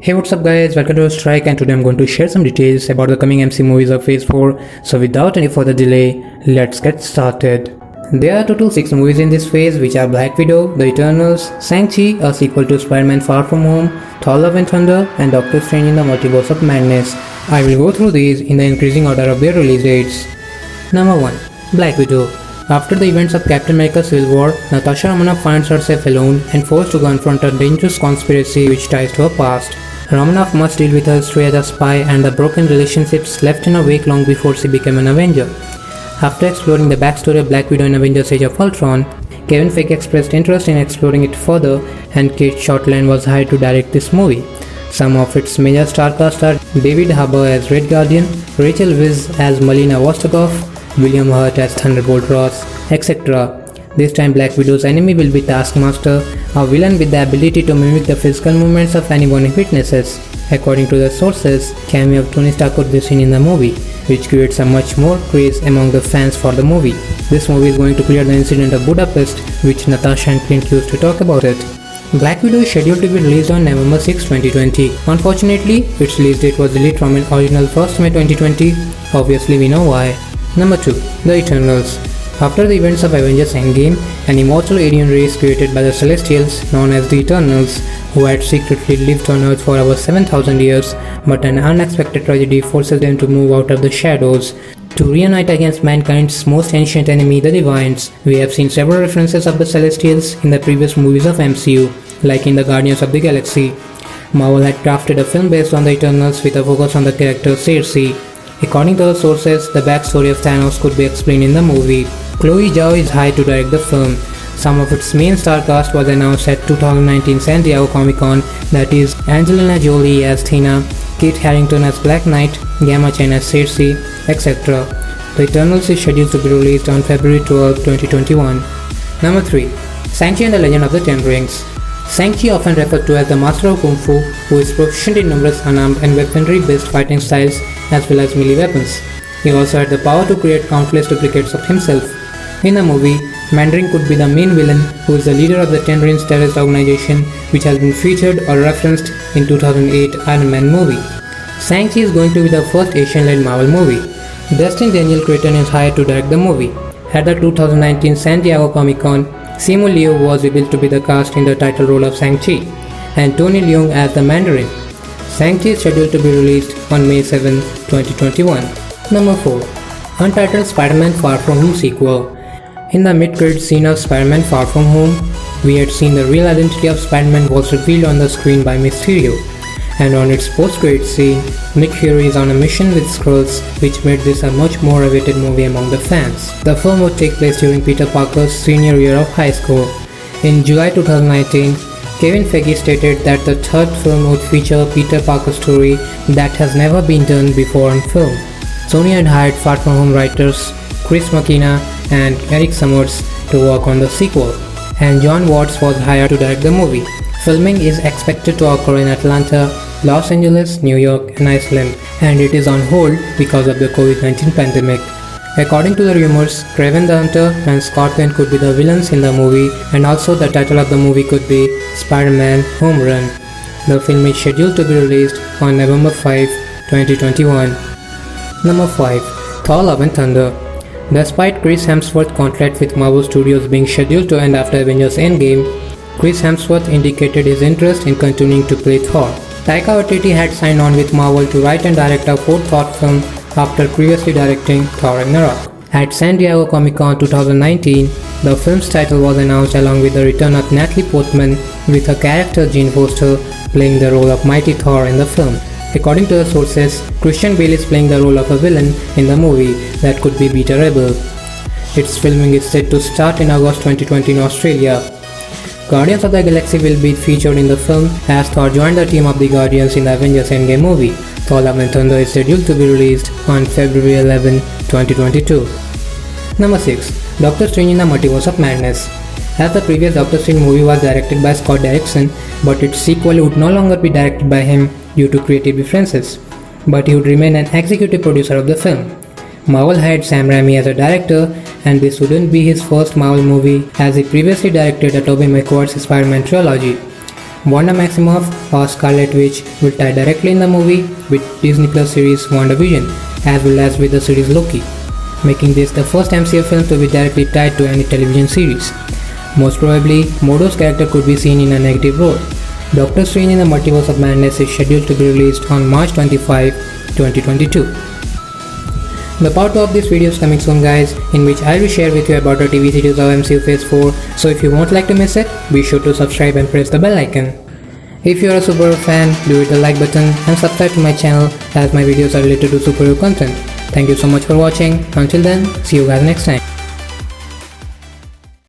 Hey, what's up guys, welcome to Strike, and today I'm going to share some details about the coming MC movies of Phase 4. So without any further delay, let's get started. There are total 6 movies in this phase, which are Black Widow, The Eternals, Shang-Chi, a sequel to Spider-Man Far From Home, Thor Love and Thunder, and Doctor Strange in the Multiverse of Madness. I will go through these in the increasing order of their release dates. Number 1. Black Widow. After the events of Captain America Civil War, Natasha Romanoff finds herself alone and forced to confront a dangerous conspiracy which ties to her past. Romanoff must deal with her history as a spy and the broken relationships left in her wake long before she became an Avenger. After exploring the backstory of Black Widow in Avengers Age of Ultron, Kevin Feige expressed interest in exploring it further, and Kate Shortland was hired to direct this movie. Some of its major star cast are David Harbour as Red Guardian, Rachel Weisz as Melina Vostokov, William Hurt as Thunderbolt Ross, etc. This time Black Widow's enemy will be Taskmaster, a villain with the ability to mimic the physical movements of anyone he witnesses. According to the sources, cameo of Tony Stark could be seen in the movie, which creates a much more craze among the fans for the movie. This movie is going to clear the incident of Budapest, which Natasha and Clint used to talk about it. Black Widow is scheduled to be released on November 6, 2020. Unfortunately, its release date was delayed from an original 1st May 2020. Obviously we know why. Number 2. The Eternals. After the events of Avengers Endgame, an immortal alien race created by the Celestials, known as the Eternals, who had secretly lived on Earth for over 7,000 years, but an unexpected tragedy forces them to move out of the shadows to reunite against mankind's most ancient enemy, the Divines. We have seen several references of the Celestials in the previous movies of MCU, like in the Guardians of the Galaxy. Marvel had crafted a film based on the Eternals with a focus on the character Cersei. According to the sources, the backstory of Thanos could be explained in the movie. Chloe Zhao is hired to direct the film. Some of its main star cast was announced at 2019 San Diego Comic-Con, that is Angelina Jolie as Thena, Kit Harington as Black Knight, Gemma Chan as Cersei, etc. The Eternals is scheduled to be released on February 12, 2021. Number 3. Shang-Chi and the Legend of the Ten Rings. Shang-Chi, often referred to as the Master of Kung Fu, who is proficient in numerous unarmed and weaponry-based fighting styles as well as melee weapons. He also had the power to create countless duplicates of himself. In the movie, Mandarin could be the main villain, who is the leader of the Ten Rings terrorist organization, which has been featured or referenced in 2008 Iron Man movie. Shang-Chi is going to be the first Asian-led Marvel movie. Destin Daniel Cretton is hired to direct the movie. At the 2019 San Diego Comic-Con, Simu Liu was revealed to be the cast in the title role of Shang-Chi, and Tony Leung as the Mandarin. Shang-Chi is scheduled to be released on May 7, 2021. Number 4. Untitled Spider-Man Far From Home sequel. In the mid-credits scene of Spider-Man Far From Home, we had seen the real identity of Spider-Man was revealed on the screen by Mysterio. And on its post-credits scene, Nick Fury is on a mission with Skrulls, which made this a much more awaited movie among the fans. The film would take place during Peter Parker's senior year of high school. In July 2019, Kevin Feige stated that the third film would feature a Peter Parker story that has never been done before on film. Sony had hired Far From Home writers Chris McKenna and Eric Summers to work on the sequel, and John Watts was hired to direct the movie. Filming is expected to occur in Atlanta, Los Angeles, New York, and Iceland, and it is on hold because of the COVID-19 pandemic. According to the rumors, Kraven the Hunter and Scorpion could be the villains in the movie, and also the title of the movie could be Spider-Man Home Run. The film is scheduled to be released on November 5, 2021. Number 5. Thor Love and Thunder. Despite Chris Hemsworth's contract with Marvel Studios being scheduled to end after Avengers Endgame, Chris Hemsworth indicated his interest in continuing to play Thor. Taika Waititi had signed on with Marvel to write and direct a fourth Thor film after previously directing Thor Ragnarok. At San Diego Comic-Con 2019, the film's title was announced along with the return of Natalie Portman, with her character Jane Foster playing the role of Mighty Thor in the film. According to the sources, Christian Bale is playing the role of a villain in the movie that could be Beta Rebel. Its filming is set to start in August 2020 in Australia. Guardians of the Galaxy will be featured in the film as Thor joined the team of the Guardians in the Avengers Endgame movie. Thor Love and Thunder is scheduled to be released on February 11, 2022. Number 6. Doctor Strange in the Multiverse of Madness. As the previous Doctor Strange movie was directed by Scott Derrickson, but its sequel would no longer be directed by him due to creative differences, but he would remain an executive producer of the film. Marvel hired Sam Raimi as a director, and this wouldn't be his first Marvel movie, as he previously directed the Tobey Maguire's Spider-Man trilogy. Wanda Maximoff or Scarlet Witch will tie directly in the movie with Disney Plus series WandaVision as well as with the series Loki, making this the first MCU film to be directly tied to any television series. Most probably, Mordo's character could be seen in a negative role. Doctor Strange in the Multiverse of Madness is scheduled to be released on March 25, 2022. The part 2 of this video is coming soon guys, in which I will share with you about the TV series of MCU Phase 4, so if you won't like to miss it, be sure to subscribe and press the bell icon. If you are a superhero fan, do hit the like button and subscribe to my channel as my videos are related to superhero content. Thank you so much for watching. Until then, see you guys next time.